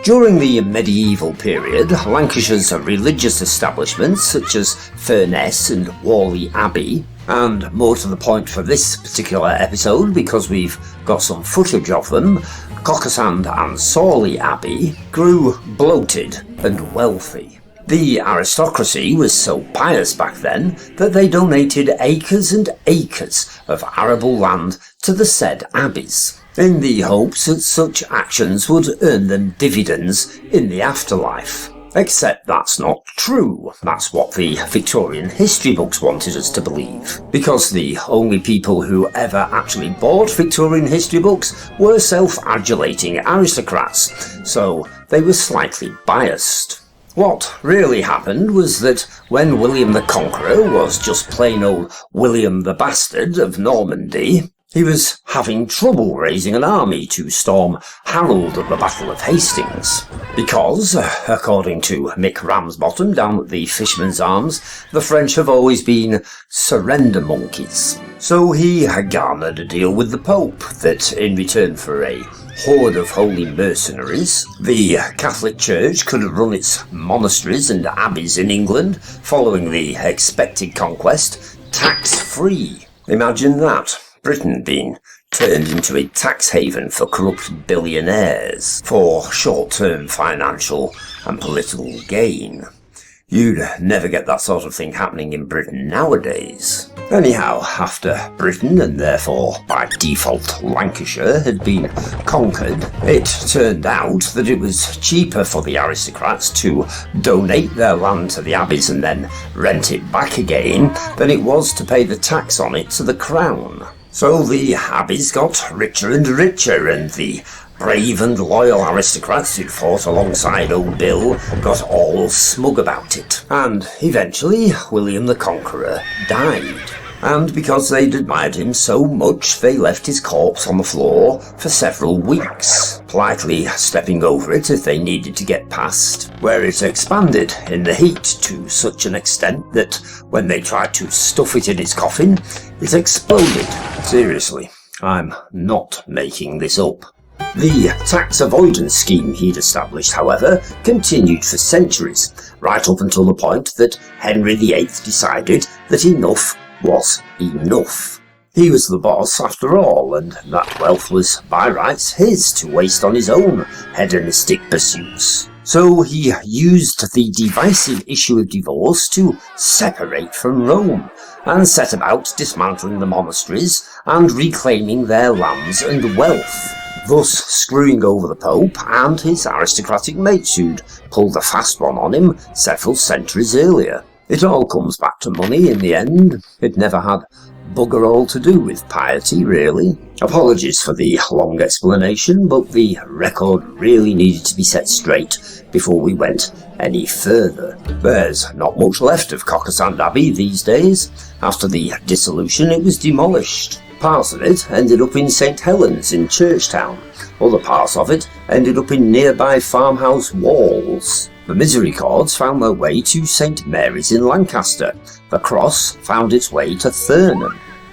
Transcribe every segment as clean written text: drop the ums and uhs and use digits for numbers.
During the medieval period, Lancashire's religious establishments such as Furness and Whalley Abbey, and more to the point for this particular episode because we've got some footage of them, Cockersands and Sawley Abbey, grew bloated and wealthy. The aristocracy was so pious back then that they donated acres and acres of arable land to the said abbeys, in the hopes that such actions would earn them dividends in the afterlife. Except that's not true. That's what the Victorian history books wanted us to believe. Because the only people who ever actually bought Victorian history books were self-adulating aristocrats, so they were slightly biased. What really happened was that when William the Conqueror was just plain old William the Bastard of Normandy, he was having trouble raising an army to storm Harold at the Battle of Hastings, because, according to Mick Ramsbottom down at the Fisherman's Arms, the French have always been surrender monkeys. So he garnered a deal with the Pope that, in return for a horde of holy mercenaries, the Catholic Church could run its monasteries and abbeys in England, following the expected conquest, tax-free. Imagine that. Britain being turned into a tax haven for corrupt billionaires for short-term financial and political gain. You'd never get that sort of thing happening in Britain nowadays. Anyhow, after Britain, and therefore by default Lancashire, had been conquered, it turned out that it was cheaper for the aristocrats to donate their land to the abbeys and then rent it back again than it was to pay the tax on it to the crown. So the abbeys got richer and richer, and the brave and loyal aristocrats who'd fought alongside Old Bill got all smug about it. And eventually William the Conqueror died. And because they'd admired him so much, they left his corpse on the floor for several weeks, politely stepping over it if they needed to get past, where it expanded in the heat to such an extent that when they tried to stuff it in its coffin, it exploded. Seriously, I'm not making this up. The tax avoidance scheme he'd established, however, continued for centuries, right up until the point that Henry VIII decided that enough was enough. He was the boss after all, and that wealth was by rights his to waste on his own hedonistic pursuits. So he used the divisive issue of divorce to separate from Rome, and set about dismantling the monasteries and reclaiming their lands and wealth, thus screwing over the Pope and his aristocratic mates who'd pulled a fast one on him several centuries earlier. It all comes back to money in the end. It never had bugger all to do with piety, really. Apologies for the long explanation, but the record really needed to be set straight before we went any further. There's not much left of Cockersands Abbey these days. After the dissolution, it was demolished. Parts of it ended up in St Helens in Churchtown. Other parts of it ended up in nearby farmhouse walls. The misericords found their way to St Mary's in Lancaster. The cross found its way to Furness.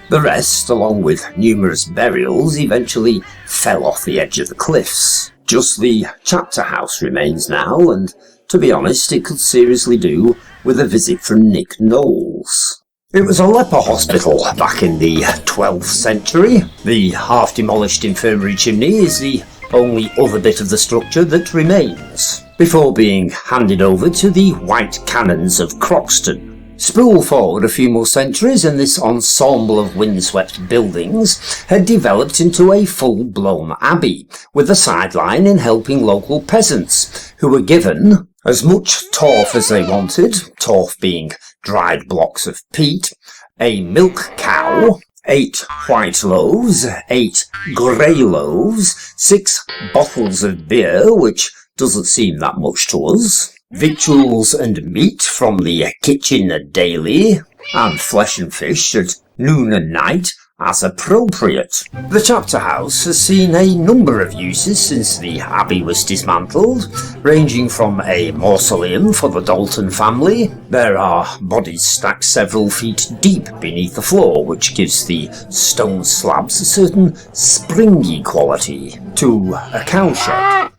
The rest, along with numerous burials, eventually fell off the edge of the cliffs. Just the chapter house remains now, and to be honest, it could seriously do with a visit from Nick Knowles. It was a leper hospital back in the 12th century. The half-demolished infirmary chimney is the only other bit of the structure that remains, before being handed over to the White Canons of Croxton. Spool forward a few more centuries and this ensemble of windswept buildings had developed into a full-blown abbey, with a sideline in helping local peasants, who were given as much torf as they wanted, torf being dried blocks of peat, a milk cow, 8 white loaves, 8 grey loaves, 6 bottles of beer, which doesn't seem that much to us, victuals and meat from the kitchen daily, and flesh and fish at noon and night as appropriate. The chapter house has seen a number of uses since the abbey was dismantled, ranging from a mausoleum for the Dalton family. There are bodies stacked several feet deep beneath the floor, which gives the stone slabs a certain springy quality, to a cowshed.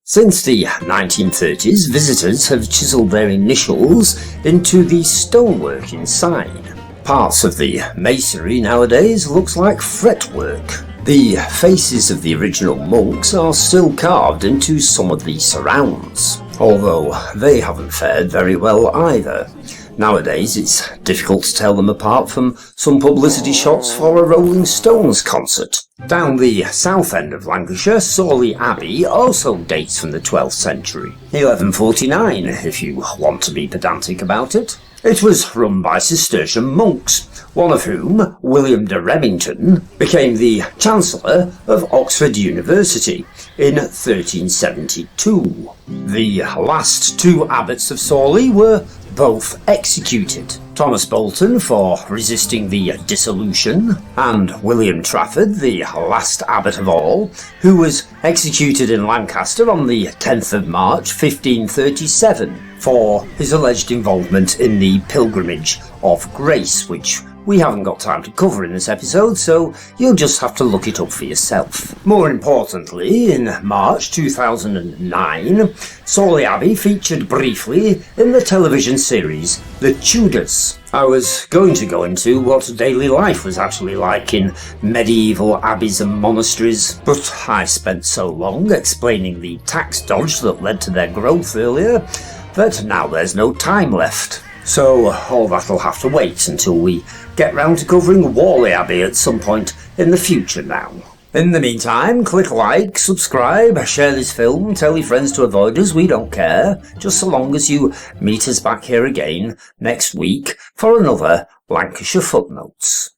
Since the 1930s, visitors have chiselled their initials into the stonework inside. Parts of the masonry nowadays looks like fretwork. The faces of the original monks are still carved into some of the surrounds, although they haven't fared very well either. Nowadays it's difficult to tell them apart from some publicity shots for a Rolling Stones concert. Down the south end of Lancashire, Sawley Abbey also dates from the 12th century. 1149 if you want to be pedantic about it. It was run by Cistercian monks, one of whom, William de Remington, became the Chancellor of Oxford University in 1372. The last two abbots of Sawley were both executed. Thomas Bolton for resisting the dissolution, and William Trafford, the last abbot of all, who was executed in Lancaster on the 10th of March 1537 for his alleged involvement in the Pilgrimage of Grace, which we haven't got time to cover in this episode, so you'll just have to look it up for yourself. More importantly, in March 2009, Sawley Abbey featured briefly in the television series The Tudors. I was going to go into what daily life was actually like in medieval abbeys and monasteries, but I spent so long explaining the tax dodge that led to their growth earlier that now there's no time left. So all that'll have to wait until we get round to covering Whalley Abbey at some point in the future now. In the meantime, click like, subscribe, share this film, tell your friends to avoid us, we don't care, just so long as you meet us back here again next week for another Lancashire Footnotes.